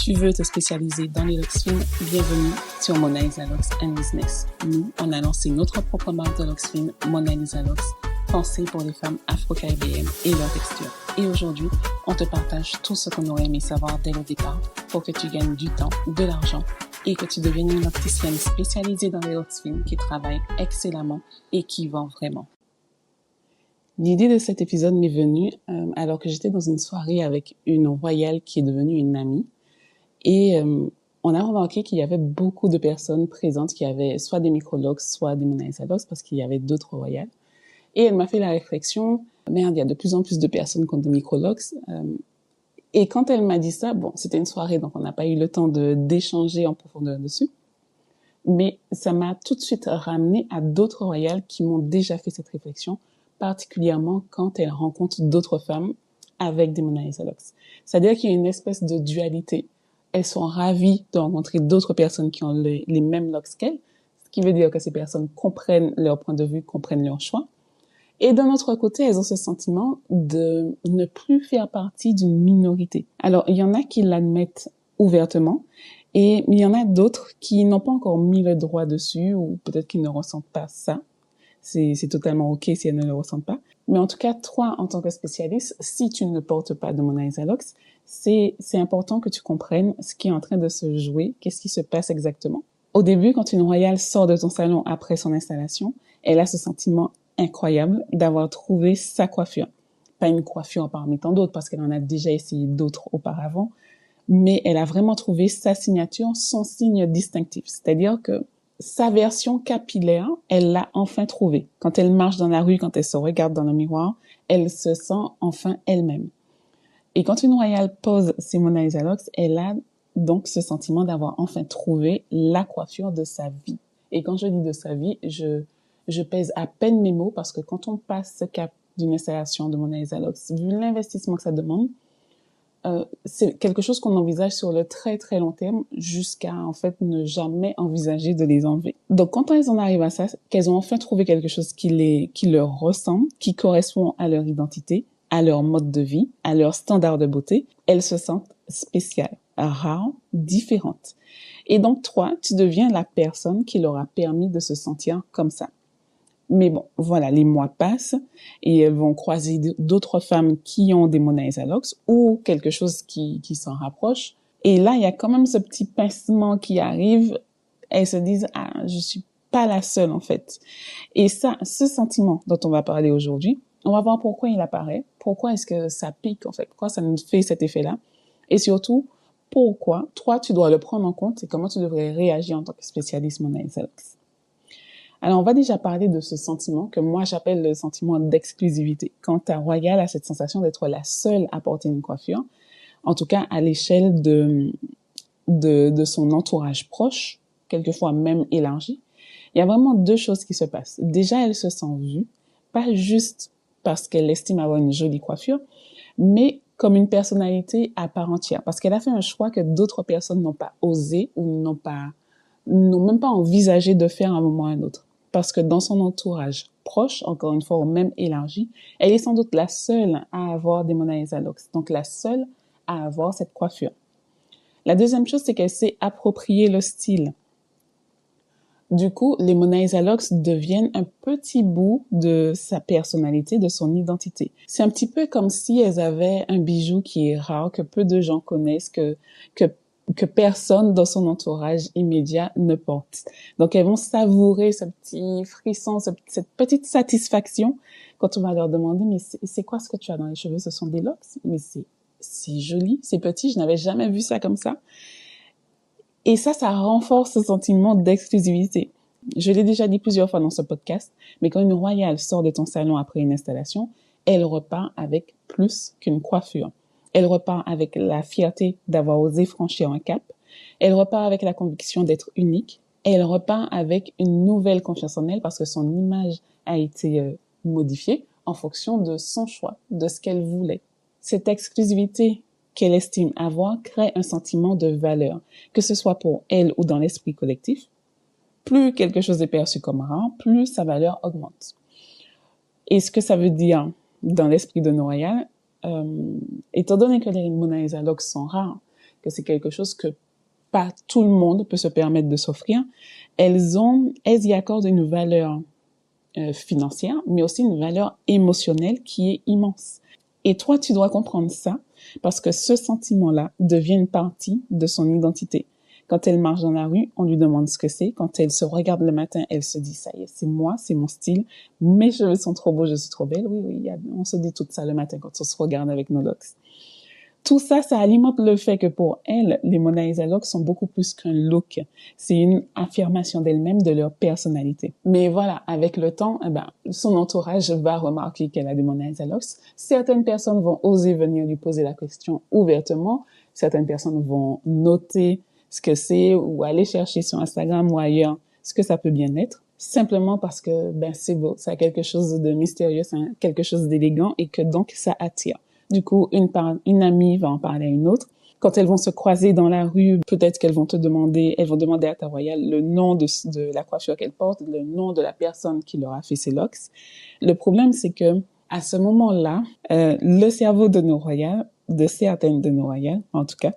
Tu veux te spécialiser dans les locks fines? Bienvenue sur Mona Lisa Locks and Business. Nous, on a lancé notre propre marque de locks fines, Mona Lisa Locks, pensée pour les femmes afro-caribéennes et leur texture. Et aujourd'hui, on te partage tout ce qu'on aurait aimé savoir dès le départ pour que tu gagnes du temps, de l'argent et que tu deviennes une opticienne spécialisée dans les locks fines qui travaille excellemment et qui vend vraiment. L'idée de cet épisode m'est venue alors que j'étais dans une soirée avec une royale qui est devenue une amie. Et on a remarqué qu'il y avait beaucoup de personnes présentes qui avaient soit des micro-locks, soit des Mona Lisa Locks, parce qu'il y avait d'autres royales. Et elle m'a fait la réflexion, merde, il y a de plus en plus de personnes qui ont des micro-locks. Et quand elle m'a dit ça, bon, c'était une soirée, donc on n'a pas eu le temps d'échanger en profondeur dessus. Mais ça m'a tout de suite ramené à d'autres royales qui m'ont déjà fait cette réflexion, particulièrement quand elles rencontrent d'autres femmes avec des Mona Lisa Locks. C'est-à-dire qu'il y a une espèce de dualité. Elles sont ravies de rencontrer d'autres personnes qui ont les mêmes locks qu'elles, ce qui veut dire que ces personnes comprennent leur point de vue, comprennent leur choix. Et d'un autre côté, elles ont ce sentiment de ne plus faire partie d'une minorité. Alors, il y en a qui l'admettent ouvertement, et il y en a d'autres qui n'ont pas encore mis le doigt dessus, ou peut-être qu'ils ne ressentent pas ça. C'est totalement OK si elles ne le ressentent pas. Mais en tout cas, toi, en tant que spécialiste, si tu ne portes pas de Mona Lisa Locks, c'est important que tu comprennes ce qui est en train de se jouer, qu'est-ce qui se passe exactement. Au début, quand une royale sort de ton salon après son installation, elle a ce sentiment incroyable d'avoir trouvé sa coiffure. Pas une coiffure parmi tant d'autres, parce qu'elle en a déjà essayé d'autres auparavant, mais elle a vraiment trouvé sa signature, son signe distinctif. C'est-à-dire que sa version capillaire, elle l'a enfin trouvée. Quand elle marche dans la rue, quand elle se regarde dans le miroir, elle se sent enfin elle-même. Et quand une royale pose ses Mona Lisa Locks, elle a donc ce sentiment d'avoir enfin trouvé la coiffure de sa vie. Et quand je dis de sa vie, je pèse à peine mes mots parce que quand on passe ce cap d'une installation de Mona Lisa Locks, vu l'investissement que ça demande, c'est quelque chose qu'on envisage sur le très très long terme jusqu'à en fait ne jamais envisager de les enlever. Donc quand elles en arrivent à ça, qu'elles ont enfin trouvé quelque chose qui leur ressemble, qui correspond à leur identité, à leur mode de vie, à leur standard de beauté, elles se sentent spéciales, rares, différentes. Et donc toi, tu deviens la personne qui leur a permis de se sentir comme ça. Mais bon, voilà, les mois passent et elles vont croiser d'autres femmes qui ont des Mona Lisa Locks ou quelque chose qui s'en rapproche. Et là, il y a quand même ce petit pincement qui arrive. Elles se disent, ah, je suis pas la seule, en fait. Et ça, ce sentiment dont on va parler aujourd'hui, on va voir pourquoi il apparaît, pourquoi est-ce que ça pique, en fait, pourquoi ça nous fait cet effet-là. Et surtout, pourquoi, toi, tu dois le prendre en compte et comment tu devrais réagir en tant que spécialiste Mona Lisa Locks. Alors, on va déjà parler de ce sentiment que moi, j'appelle le sentiment d'exclusivité. Quand ta royale a cette sensation d'être la seule à porter une coiffure, en tout cas à l'échelle de son entourage proche, quelquefois même élargi, il y a vraiment deux choses qui se passent. Déjà, elle se sent vue, pas juste parce qu'elle estime avoir une jolie coiffure, mais comme une personnalité à part entière, parce qu'elle a fait un choix que d'autres personnes n'ont pas osé ou n'ont même pas envisagé de faire à un moment ou à un autre. Parce que dans son entourage proche, encore une fois, ou même élargi, elle est sans doute la seule à avoir des Mona Lisa Locks. Donc, la seule à avoir cette coiffure. La deuxième chose, c'est qu'elle s'est appropriée le style. Du coup, les Mona Lisa Locks deviennent un petit bout de sa personnalité, de son identité. C'est un petit peu comme si elles avaient un bijou qui est rare, que peu de gens connaissent, que personne dans son entourage immédiat ne porte. Donc, elles vont savourer ce petit frisson, cette petite satisfaction quand on va leur demander, mais c'est quoi ce que tu as dans les cheveux? Ce sont des locks? Mais c'est joli, c'est petit, je n'avais jamais vu ça comme ça. Et ça renforce ce sentiment d'exclusivité. Je l'ai déjà dit plusieurs fois dans ce podcast, mais quand une royale sort de ton salon après une installation, elle repart avec plus qu'une coiffure. Elle repart avec la fierté d'avoir osé franchir un cap. Elle repart avec la conviction d'être unique. Elle repart avec une nouvelle confiance en elle parce que son image a été modifiée en fonction de son choix, de ce qu'elle voulait. Cette exclusivité qu'elle estime avoir crée un sentiment de valeur, que ce soit pour elle ou dans l'esprit collectif. Plus quelque chose est perçu comme rare, plus sa valeur augmente. Et ce que ça veut dire dans l'esprit de nos royales, étant donné que les Mona Lisa Locks sont rares, que c'est quelque chose que pas tout le monde peut se permettre de s'offrir. Elles y accordent une valeur financière, mais aussi une valeur émotionnelle qui est immense. Et toi, tu dois comprendre ça parce que ce sentiment-là devient une partie de son identité. Quand elle marche dans la rue, on lui demande ce que c'est. Quand elle se regarde le matin, elle se dit, ça y est, c'est moi, c'est mon style. Mes cheveux sont trop beaux, je suis trop belle. Oui, on se dit tout ça le matin quand on se regarde avec nos locks. Tout ça, ça alimente le fait que pour elles, les Mona Lisa Locks sont beaucoup plus qu'un look. C'est une affirmation d'elles-mêmes, de leur personnalité. Mais voilà, avec le temps, son entourage va remarquer qu'elle a des Mona Lisa Locks. Certaines personnes vont oser venir lui poser la question ouvertement. Certaines personnes vont noter ce que c'est ou aller chercher sur Instagram ou ailleurs ce que ça peut bien être. Simplement parce que, c'est beau, ça a quelque chose de mystérieux, ça a quelque chose d'élégant et que donc ça attire. Du coup, une amie va en parler à une autre. Quand elles vont se croiser dans la rue, peut-être qu'elles vont demander à ta royale le nom de la coiffure qu'elle porte, le nom de la personne qui leur a fait ses locks. Le problème, c'est que à ce moment-là, le cerveau de nos royales, de certaines de nos royales, en tout cas,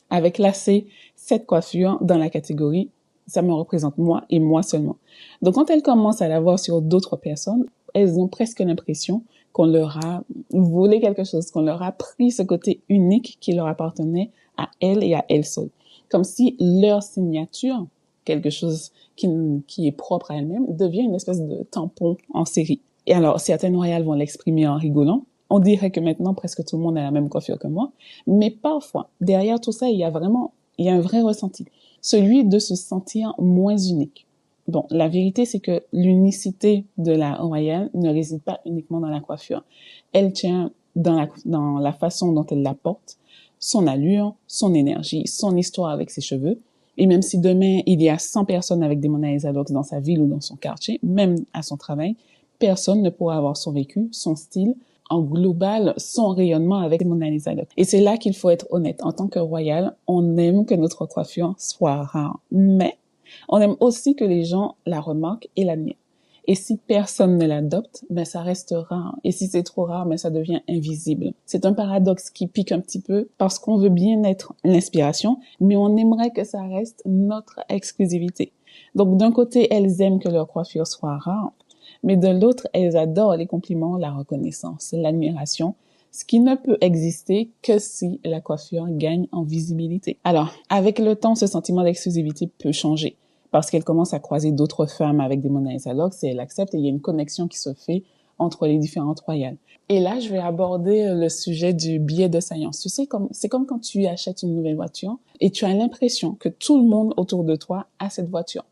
avait classé cette coiffure dans la catégorie « ça me représente moi et moi seulement ». Donc, quand elles commencent à la voir sur d'autres personnes, elles ont presque l'impression qu'on leur a volé quelque chose, qu'on leur a pris ce côté unique qui leur appartenait à elles et à elles seules. Comme si leur signature, quelque chose qui est propre à elles-mêmes, devient une espèce de tampon en série. Et alors, certaines royales vont l'exprimer en rigolant. On dirait que maintenant, presque tout le monde a la même coiffure que moi. Mais parfois, derrière tout ça, il y a un vrai ressenti. Celui de se sentir moins unique. Bon, la vérité, c'est que l'unicité de la royale ne réside pas uniquement dans la coiffure. Elle tient dans la façon dont elle la porte, son allure, son énergie, son histoire avec ses cheveux. Et même si demain, il y a 100 personnes avec des Mona Lisa Locks dans sa ville ou dans son quartier, même à son travail, personne ne pourra avoir son vécu, son style, en global, son rayonnement avec Mona Lisa Locks. Et c'est là qu'il faut être honnête. En tant que royale, on aime que notre coiffure soit rare. Mais on aime aussi que les gens la remarquent et l'admirent. Et si personne ne l'adopte, ça reste rare. Et si c'est trop rare, ça devient invisible. C'est un paradoxe qui pique un petit peu parce qu'on veut bien être l'inspiration, mais on aimerait que ça reste notre exclusivité. Donc, d'un côté, elles aiment que leur coiffure soit rare, mais de l'autre, elles adorent les compliments, la reconnaissance, l'admiration, ce qui ne peut exister que si la coiffure gagne en visibilité. Alors, avec le temps, ce sentiment d'exclusivité peut changer parce qu'elle commence à croiser d'autres femmes avec des Mona Lisa Locks et elle accepte et il y a une connexion qui se fait entre les différentes royales. Et là, je vais aborder le sujet du biais de science. Tu sais, c'est comme quand tu achètes une nouvelle voiture et tu as l'impression que tout le monde autour de toi a cette voiture.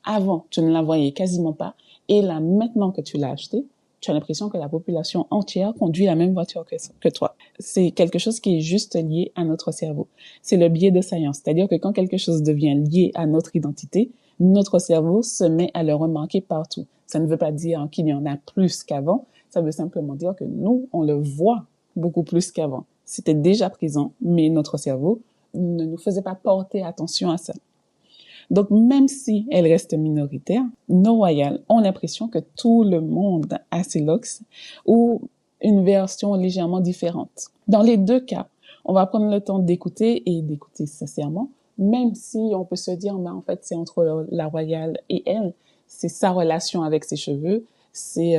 Avant, tu ne la voyais quasiment pas et là, maintenant que tu l'as achetée, tu as l'impression que la population entière conduit la même voiture que toi. C'est quelque chose qui est juste lié à notre cerveau. C'est le biais de science. C'est-à-dire que quand quelque chose devient lié à notre identité, notre cerveau se met à le remarquer partout. Ça ne veut pas dire qu'il y en a plus qu'avant. Ça veut simplement dire que nous, on le voit beaucoup plus qu'avant. C'était déjà présent, mais notre cerveau ne nous faisait pas porter attention à ça. Donc, même si elle reste minoritaire, nos royales ont l'impression que tout le monde a ses locks ou une version légèrement différente. Dans les deux cas, on va prendre le temps d'écouter et d'écouter sincèrement, même si on peut se dire, en fait, c'est entre la royale et elle, c'est sa relation avec ses cheveux, c'est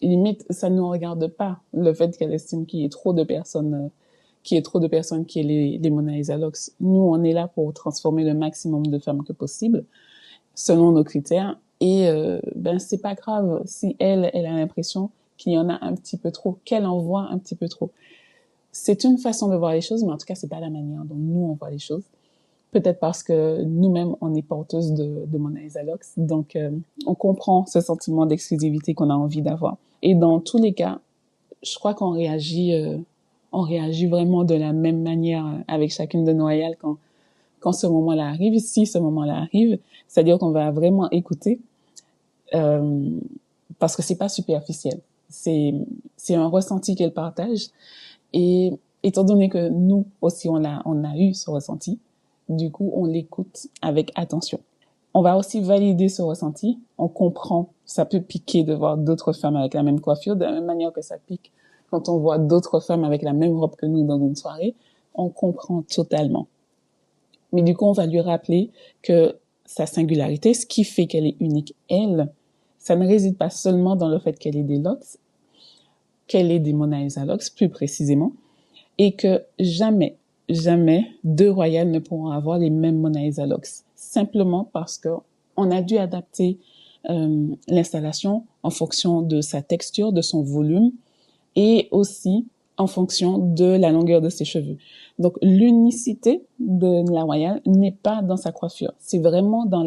limite, ça ne nous regarde pas, le fait qu'elle estime qu'il y ait trop de personnes qui aient les Mona Lisa Locks. Nous, on est là pour transformer le maximum de femmes que possible, selon nos critères. Et c'est pas grave si elle a l'impression qu'il y en a un petit peu trop, qu'elle en voit un petit peu trop. C'est une façon de voir les choses, mais en tout cas, c'est pas la manière dont nous, on voit les choses. Peut-être parce que nous-mêmes, on est porteuses de Mona Lisa Locks. Donc, on comprend ce sentiment d'exclusivité qu'on a envie d'avoir. Et dans tous les cas, je crois qu'on réagit vraiment de la même manière avec chacune de nos royales quand ce moment-là arrive. Si ce moment-là arrive, c'est-à-dire qu'on va vraiment écouter parce que c'est pas superficiel. C'est un ressenti qu'elle partage et étant donné que nous aussi on a eu ce ressenti, du coup on l'écoute avec attention. On va aussi valider ce ressenti. On comprend, ça peut piquer de voir d'autres femmes avec la même coiffure, de la même manière que ça pique quand on voit d'autres femmes avec la même robe que nous dans une soirée. on comprend totalement. Mais du coup, on va lui rappeler que sa singularité, ce qui fait qu'elle est unique, elle, ça ne réside pas seulement dans le fait qu'elle ait des locks, qu'elle ait des Mona Lisa locks, plus précisément, et que jamais deux royales ne pourront avoir les mêmes Mona Lisa locks, simplement parce que on a dû adapter l'installation en fonction de sa texture, de son volume, et aussi en fonction de la longueur de ses cheveux. Donc, l'unicité de la royale n'est pas dans sa coiffure. C'est vraiment dans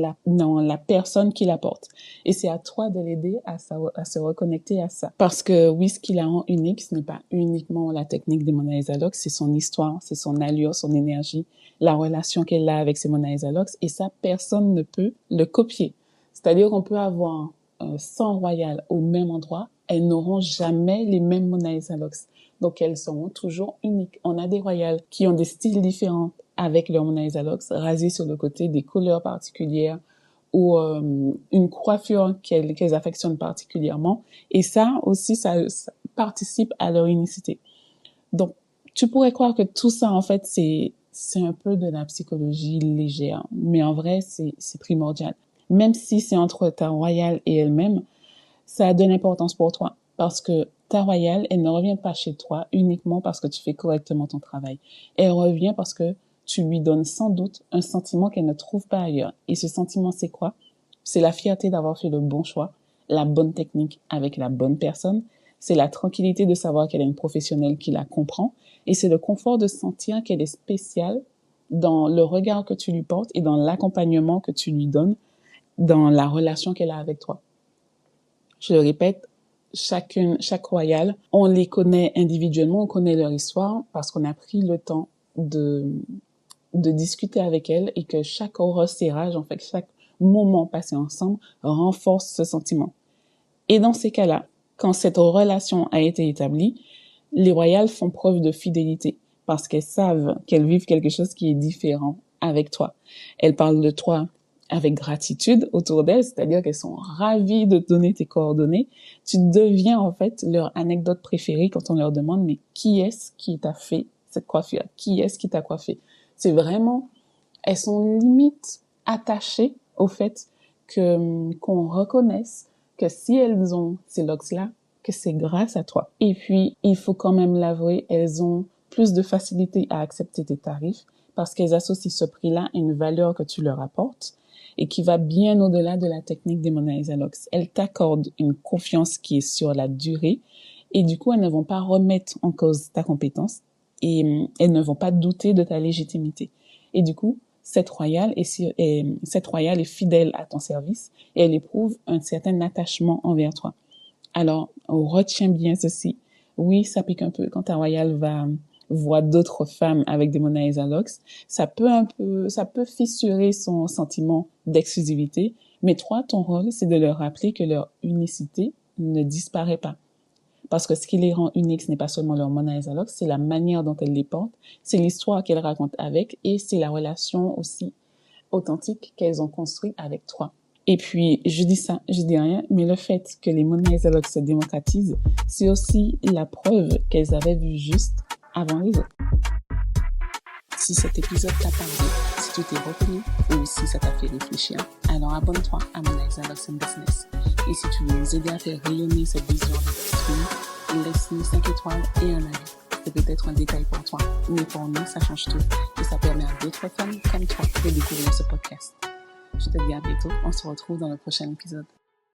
la personne qui la porte. Et c'est à toi de l'aider à se reconnecter à ça. Parce que oui, ce qui la rend unique, ce n'est pas uniquement la technique des Mona Lisa locks, c'est son histoire, c'est son allure, son énergie, la relation qu'elle a avec ses Mona Lisa locks. Et ça, personne ne peut le copier. C'est-à-dire qu'on peut avoir 100 royales au même endroit, elles n'auront jamais les mêmes Mona Lisa locks. Donc, elles seront toujours uniques. On a des royales qui ont des styles différents avec leur Mona Lisa locks, rasées sur le côté, des couleurs particulières ou une coiffure qu'elles affectionnent particulièrement. Et ça aussi, ça participe à leur unicité. Donc, tu pourrais croire que tout ça, en fait, c'est un peu de la psychologie légère. Mais en vrai, c'est primordial. Même si c'est entre ta royale et elle-même, ça a de l'importance pour toi. Parce que ta royale, elle ne revient pas chez toi uniquement parce que tu fais correctement ton travail. Elle revient parce que tu lui donnes sans doute un sentiment qu'elle ne trouve pas ailleurs. Et ce sentiment, c'est quoi? C'est la fierté d'avoir fait le bon choix, la bonne technique avec la bonne personne. C'est la tranquillité de savoir qu'elle est une professionnelle qui la comprend. Et c'est le confort de sentir qu'elle est spéciale dans le regard que tu lui portes et dans l'accompagnement que tu lui donnes dans la relation qu'elle a avec toi. Je le répète, chaque royale, on les connaît individuellement, on connaît leur histoire parce qu'on a pris le temps de discuter avec elles et que chaque resserrage, en fait, chaque moment passé ensemble renforce ce sentiment. Et dans ces cas-là, quand cette relation a été établie, les royales font preuve de fidélité parce qu'elles savent qu'elles vivent quelque chose qui est différent avec toi. Elles parlent de toi avec gratitude autour d'elles, c'est-à-dire qu'elles sont ravies de te donner tes coordonnées. Tu deviens en fait leur anecdote préférée quand on leur demande « mais qui est-ce qui t'a fait cette coiffure? Qui est-ce qui t'a coiffé ?» C'est vraiment, elles sont limite attachées au fait qu'on reconnaisse que si elles ont ces locks-là, que c'est grâce à toi. Et puis, il faut quand même l'avouer, elles ont plus de facilité à accepter tes tarifs parce qu'elles associent ce prix-là à une valeur que tu leur apportes et qui va bien au-delà de la technique des Mona Lisa locks. Elles t'accordent une confiance qui est sur la durée et du coup, elles ne vont pas remettre en cause ta compétence et elles ne vont pas douter de ta légitimité. Et du coup, cette royale est fidèle à ton service et elle éprouve un certain attachement envers toi. Alors, retiens bien ceci. Oui, ça pique un peu quand ta royale voit d'autres femmes avec des Mona Lisa locks. Ça peut fissurer son sentiment d'exclusivité. Mais toi, ton rôle, c'est de leur rappeler que leur unicité ne disparaît pas. Parce que ce qui les rend uniques, ce n'est pas seulement leur Mona Lisa locks, c'est la manière dont elles les portent, c'est l'histoire qu'elles racontent avec et c'est la relation aussi authentique qu'elles ont construite avec toi. Et puis, je dis rien, mais le fait que les Mona Lisa locks se démocratisent, c'est aussi la preuve qu'elles avaient vu juste avant les autres. Si cet épisode t'a parlé, si tu t'es reconnu ou si ça t'a fait réfléchir, alors abonne-toi à Mona Lisa Locks & Business. Et si tu veux nous aider à faire rayonner cette vision de l'esprit, laisse-nous 5 étoiles et un avis. C'est peut-être un détail pour toi, mais pour nous, ça change tout. Et ça permet à d'autres femmes comme toi de découvrir ce podcast. Je te dis à bientôt. On se retrouve dans le prochain épisode.